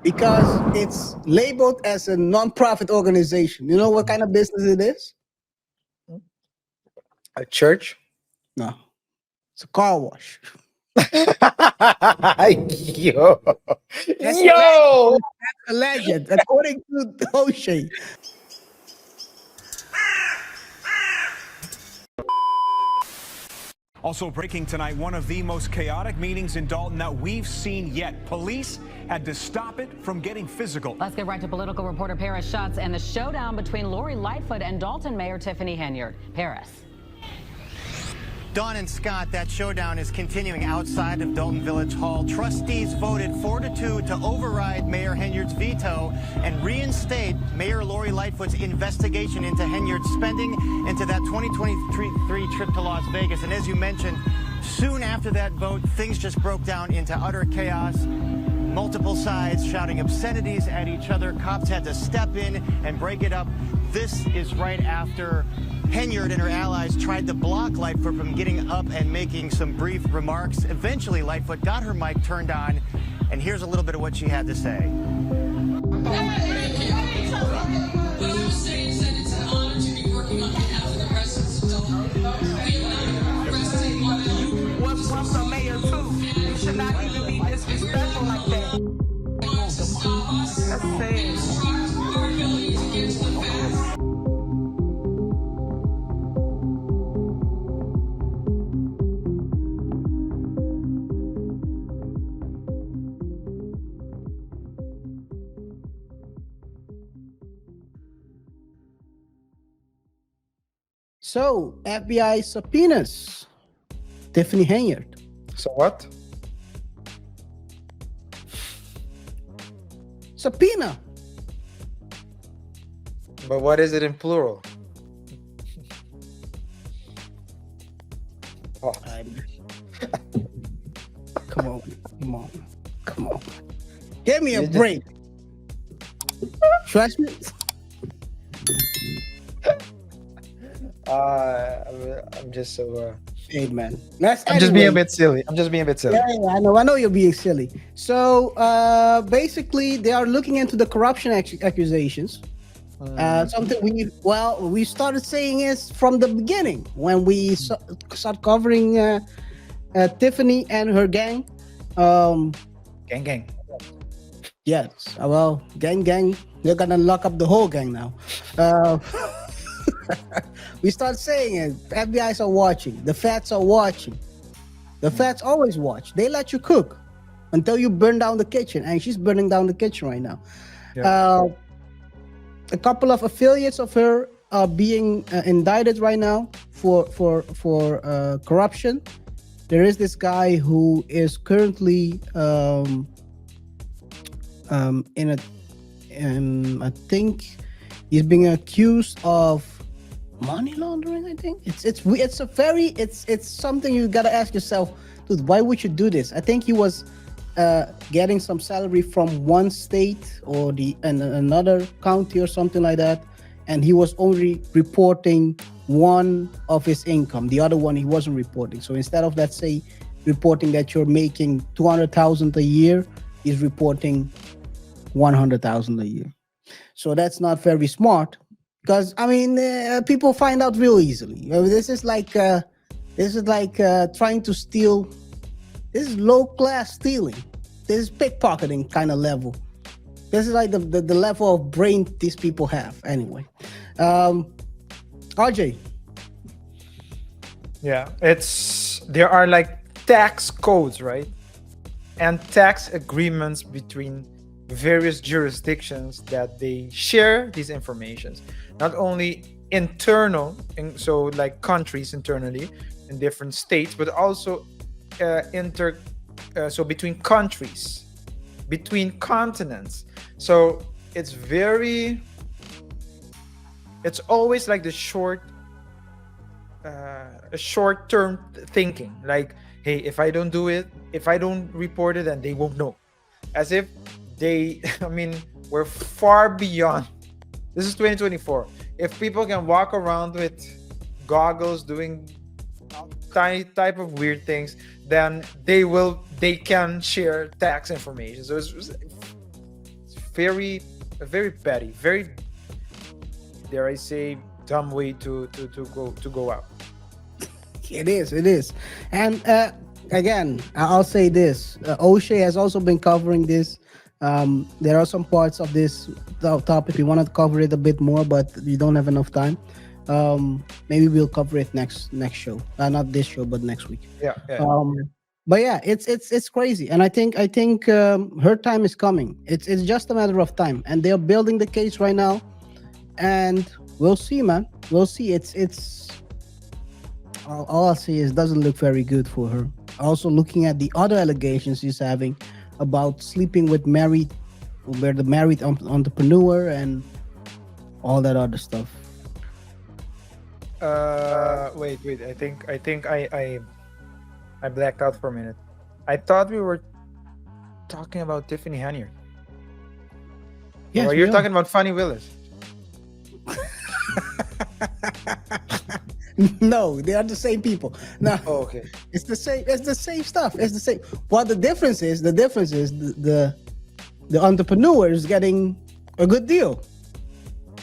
because it's labeled as a non-profit organization. You know what kind of business it is? A church? No, it's a car wash. Yo. That's Yo. alleged, according to O'Shea. Also breaking tonight, one of the most chaotic meetings in Dolton that we've seen yet. Police had to stop it from getting physical. Let's get right to political reporter Paris Schutz and the showdown between Lori Lightfoot and Dolton Mayor Tiffany Henyard. Paris. Dawn and Scott, that showdown is continuing outside of Dolton Village Hall. Trustees voted 4-2 to override Mayor Henyard's veto and reinstate Mayor Lori Lightfoot's investigation into Henyard's spending into that 2023 trip to Las Vegas. And as you mentioned, soon after that vote, things just broke down into utter chaos. Multiple sides shouting obscenities at each other. Cops had to step in and break it up. This is right after Henyard and her allies tried to block Lightfoot from getting up and making some brief remarks. Eventually, Lightfoot got her mic turned on, and here's a little bit of what she had to say. What I'm saying is that it's an honor to be working on behalf of the residents of Dolton. We are not resting on that. What's a mayor too? You should not even be disrespectful like that. Want to stop us. That's sad. Instruct our ability to get to the facts. So, FBI subpoenas Tiffany Henyard. So what? Subpoena. But what is it in plural? Oh. Come on, come on, come on. Give me a You just- break. Trust me. I'm just so. Hey, man. That's I'm just being a anyway. bit silly. I'm just being a bit silly. Yeah, I know you're being silly. So basically, they are looking into the corruption accusations. Something we started saying is from the beginning when we start covering Tiffany and her gang. Gang. Yes, well, gang, they're gonna lock up the whole gang now. We start saying it. The FBI's are watching. The Fats are watching. The Fats always watch. They let you cook until you burn down the kitchen, and she's burning down the kitchen right now. Yeah. A couple of affiliates of her are being indicted right now for corruption. There is this guy who is currently I think he's being accused of money laundering. I think it's something you gotta ask yourself, dude, why would you do this? I think he was getting some salary from one state or another county or something like that, and he was only reporting one of his income. The other one he wasn't reporting. So instead of, let's say, reporting that you're making 200,000 a year, he's reporting 100,000 a year. So that's not very smart, because I mean people find out real easily. This is like trying to steal. This is low class stealing. This is pickpocketing kind of level. This is like the level of brain these people have. Anyway, RJ. Yeah, there are like tax codes, right? And tax agreements between various jurisdictions that they share these informations, not only internal, so like countries internally in different states, but also so between countries, between continents. So it's always like the short-term thinking, like, hey, if I don't do it, if I don't report it, then they won't know. As if we're far beyond. This is 2024. If people can walk around with goggles doing type of weird things, then they can share tax information. So a very petty, very, dare I say, dumb way to go out. It is. And again, I'll say this: O'Shea has also been covering this. There are some parts of this topic we want to cover it a bit more, but we don't have enough time. Maybe we'll cover it next show. Not this show, but next week. Yeah. But yeah, it's crazy, and I think her time is coming. It's just a matter of time, and they're building the case right now, and we'll see, man. We'll see. It's all I'll say is doesn't look very good for her. Also, looking at the other allegations he's having about sleeping with the married entrepreneur and all that other stuff. Wait. I think I blacked out for a minute. I thought we were talking about Tiffany Henyard. Yes, or we you're are. talking about Fannie Willis. No, they are the same people. No, Oh, okay. it's the same. It's the same stuff. It's the same. What the difference is the entrepreneur is getting a good deal.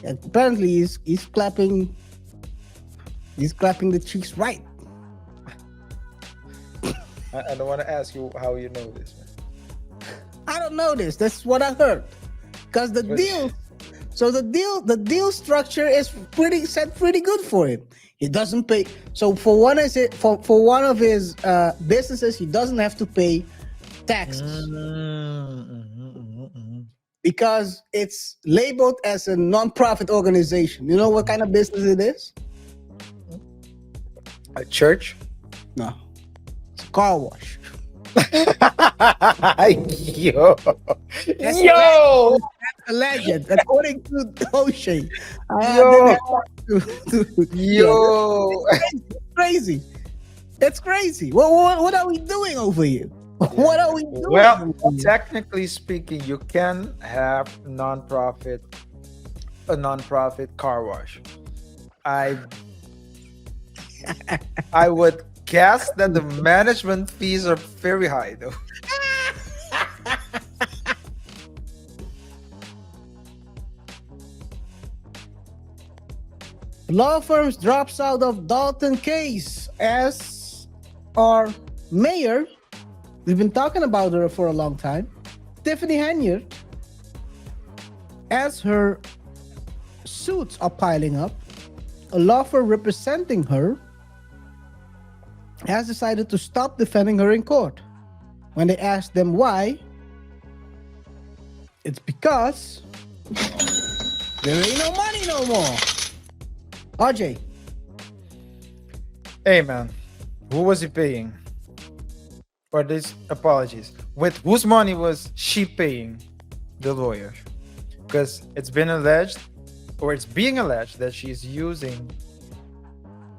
And apparently, he's clapping. He's clapping the cheeks right. I don't want to ask you how you know this, man. I don't know this. That's what I heard. Because the But- deal, so the deal structure is pretty good for him. He doesn't pay. So for one of his businesses, he doesn't have to pay taxes because it's labeled as a non-profit organization. You know what kind of business it is? A church? No, it's a car wash. Yo. Alleged, according to O'Shea. Yo. Yo. Crazy. It's crazy. What are we doing over here? What are we doing? Well, over here? technically speaking, you can have a non-profit car wash. I would guess that the management fees are very high, though. Law firms drops out of Dolton case as our mayor. We've been talking about her for a long time. Tiffany Henyard, as her suits are piling up, a law firm representing her has decided to stop defending her in court. When they asked them why, it's because there ain't no money no more. RJ, Hey, man, who was he paying? Or these apologies. With whose money was she paying the lawyer? Because it's been alleged, or it's being alleged, that she's using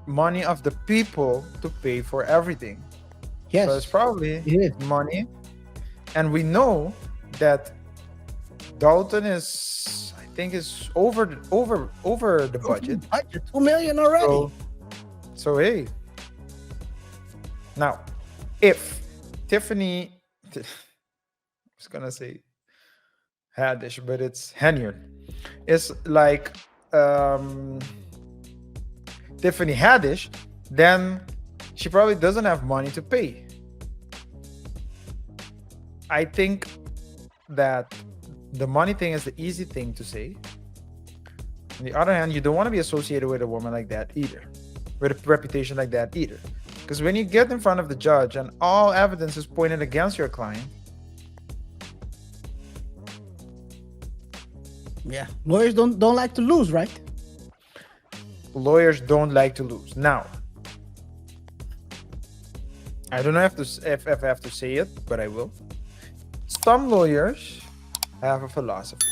money of the people to pay for everything. yes, So it's probably it is. money. And we know that Dolton is, I think, is over the budget. Budget, $2 million already. So hey. Now, if Tiffany, I was gonna say Haddish, but it's Henyard. It's like Tiffany Haddish, then she probably doesn't have money to pay. I think that the money thing is the easy thing to say. On the other hand, you don't want to be associated with a woman like that either, with a reputation like that either. Because when you get in front of the judge and all evidence is pointed against your client, Yeah, lawyers don't like to lose, right? lawyers don't like to lose. Now, I don't know if I have to say it, but I will. Some lawyers have a philosophy.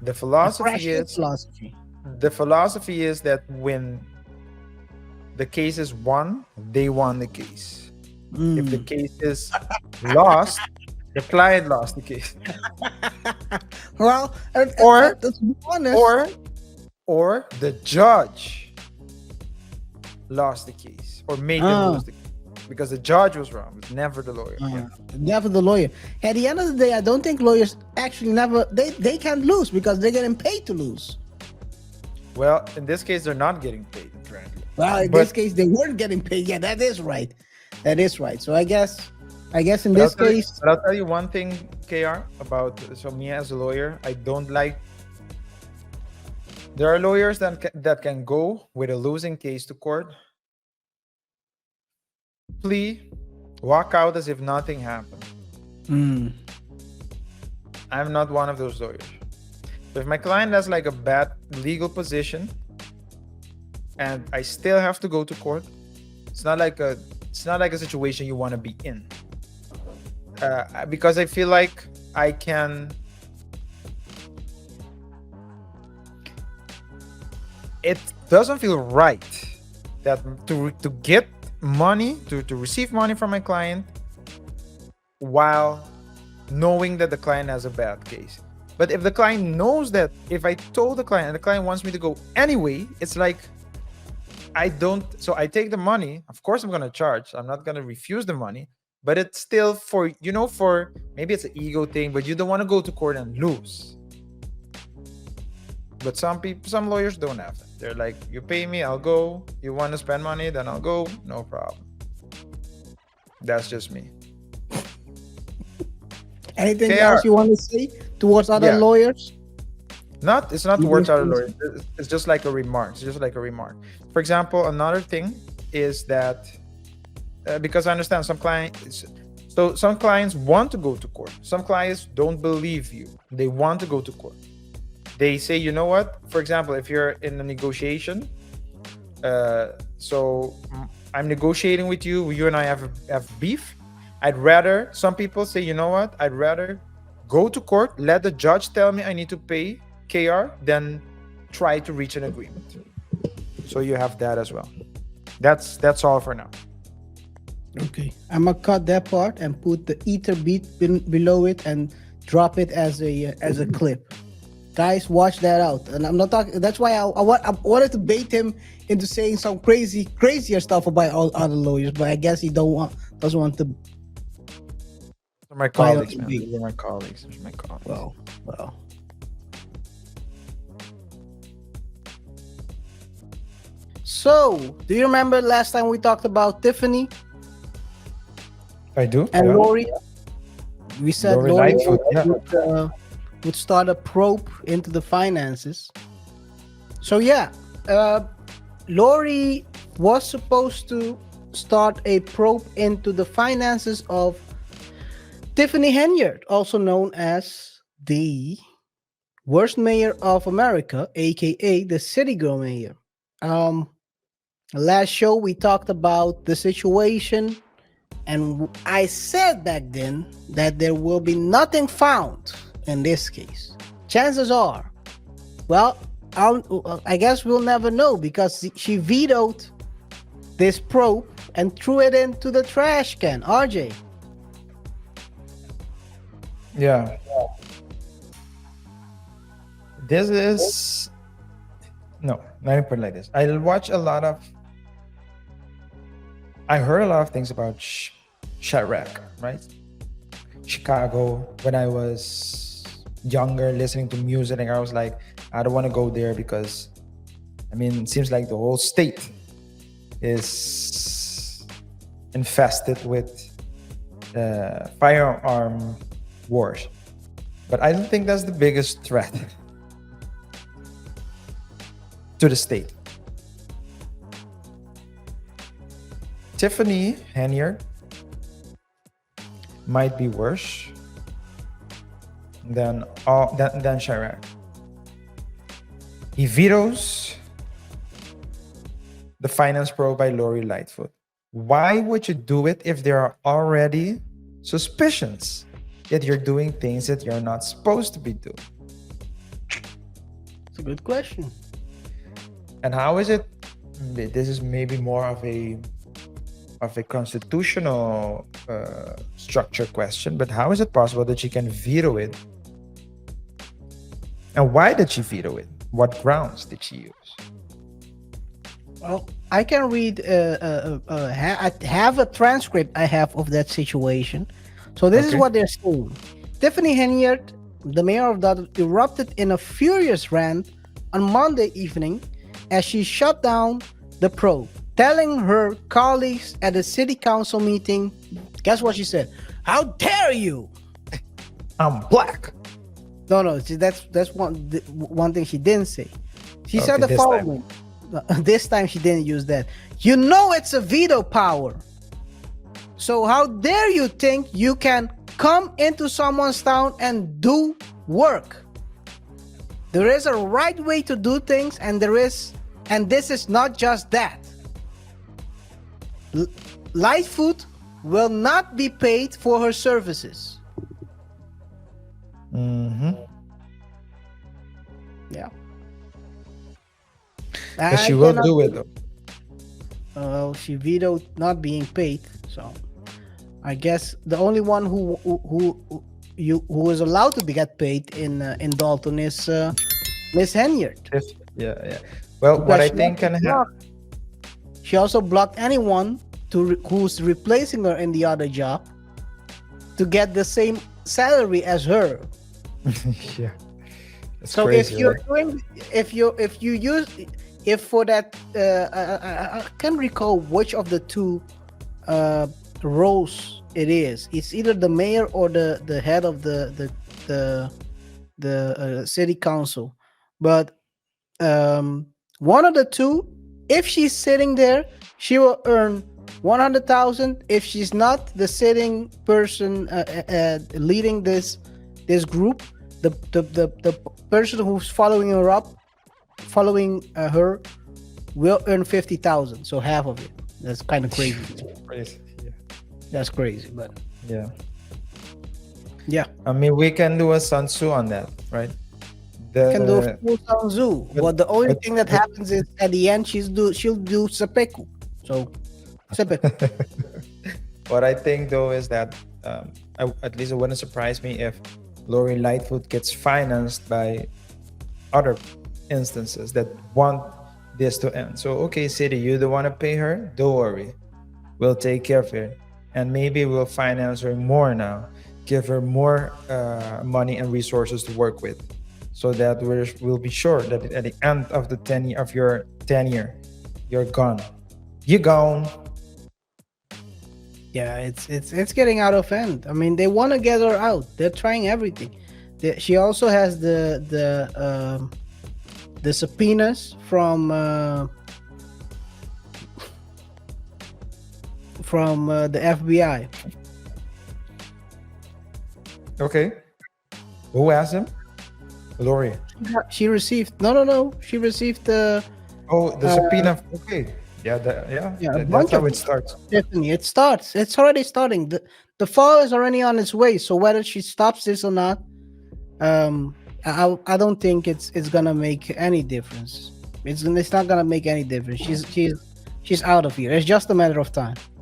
The philosophy is that when the case is won, they won the case. If the case is lost, the client lost the case. Well, Or- let's be honest. Or the judge lost the case or made them lose the case. because the judge was wrong. It was never the lawyer. Yeah. Never the lawyer. At the end of the day, I don't think lawyers actually never they can't lose because they're getting paid to lose. Well, in this case, they're not getting paid, apparently. Well, in this case, they weren't getting paid. Yeah, that is right. That is right. So I guess in this case, but I'll tell you one thing, KR, about me as a lawyer, I don't like. There are lawyers that can go with a losing case to court, plea, walk out as if nothing happened. I'm not one of those lawyers. So if my client has like a bad legal position and I still have to go to court, it's not like a situation you want to be in. Because I feel like I can. It doesn't feel right that to get money, to receive money from my client while knowing that the client has a bad case. But if the client knows that, if I told the client and the client wants me to go anyway, it's like I don't. So I take the money. Of course, I'm going to charge. I'm not going to refuse the money. But it's still for maybe it's an ego thing, but you don't want to go to court and lose. But some lawyers don't have that. They're like, you pay me, I'll go. You want to spend money, then I'll go. No problem. That's just me. Anything KR. else you want to say towards other lawyers? It's not towards other lawyers. It's just like a remark. It's just like a remark. For example, another thing is that because I understand some clients want to go to court. Some clients don't believe you. They want to go to court. They say, you know what? For example, if you're in a negotiation, so I'm negotiating with you. You and I have beef. Some people say, you know what? I'd rather go to court, let the judge tell me I need to pay KR, than try to reach an agreement. So you have that as well. That's all for now. Okay, I'm gonna cut that part and put the ether beat below it and drop it as a clip. Guys, watch that out. And I'm not talking. That's why I wanted to bait him into saying some crazier stuff about all other lawyers, but I guess he doesn't want to. They're my colleagues, man. They're my colleagues. They're my colleagues. Well. So, do you remember last time we talked about Tiffany? I do. And yeah. Lori? We said Lori Lightfoot, would start a probe into the finances. So Lori was supposed to start a probe into the finances of Tiffany Henyard, also known as the worst mayor of America, aka the City Girl Mayor. Last show we talked about the situation, and I said back then that there will be nothing found in this case. Chances are, well, I guess we'll never know, because she vetoed this probe and threw it into the trash can. RJ. Yeah. This is no, let me put it like this. I heard a lot of things about Chirac, right? Chicago. When I was younger, listening to music, and I was like, I don't want to go there because, it seems like the whole state is infested with firearm wars. But I don't think that's the biggest threat to the state. Tiffany Henyard might be worse than Chirac. He vetoes the finance probe by Lori Lightfoot. Why would you do it if there are already suspicions that you're doing things that you're not supposed to be doing? It's a good question. And how is it? This is maybe more of a constitutional structure question, but how is it possible that she can veto it? And why did she veto it? What grounds did she use? Well, I can read. I have a transcript I have of that situation. So this is Okay. what they're saying. Tiffany Henyard, the mayor of Dolton, erupted in a furious rant on Monday evening as she shut down the probe, telling her colleagues at the city council meeting, guess what she said? How dare you? I'm black. No. See, that's one thing she didn't say. She said Okay, the this time. following. This time she didn't use that. You know it's a veto power. So how dare you think you can come into someone's town and do work? There is a right way to do things, and this is not just that. Lightfoot will not be paid for her services. Mm-hmm. Yeah. But she will do it though. Well, she vetoed not being paid, so I guess the only one who is allowed to get paid in Dolton is Miss Henyard. Yeah. Well, what I Because think can happen. She also blocked anyone who's replacing her in the other job to get the same salary as her. Yeah. It's So crazy, if you're right? doing, if for that, I can't recall which of the two roles it is. It's either the mayor or the head of the city council, but one of the two. If she's sitting there, she will earn 100,000. If she's not the sitting person leading this group, the person who's following her will earn 50,000. So half of it. That's kind of crazy. Crazy. Yeah. That's crazy, but Yeah. yeah, I mean, we can do a Sun Tzu on that, right? can do a full Sun Tzu. But the only but- thing that happens is at the end she'll do seppuku. So seppuku. What I think though is that at least it wouldn't surprise me if Lori Lightfoot gets financed by other instances that want this to end. So okay, city, you don't want to pay her? Don't worry, we'll take care of it, and maybe we'll finance her more now, give her more money and resources to work with, so that we'll be sure that at the end of the your tenure, you're gone. You're gone. Yeah, it's getting out of hand. I mean, they want to get her out. They're trying everything. She also has the subpoenas from the FBI. Okay. Who asked him? Lori. She received no. She received the Oh, the subpoena. Okay. Yeah, a that's bunch how of it starts. Tiffany. It starts. It's already starting. The fall is already on its way. So whether she stops this or not, I don't think it's gonna make any difference. It's not gonna make any difference. She's out of here. It's just a matter of time.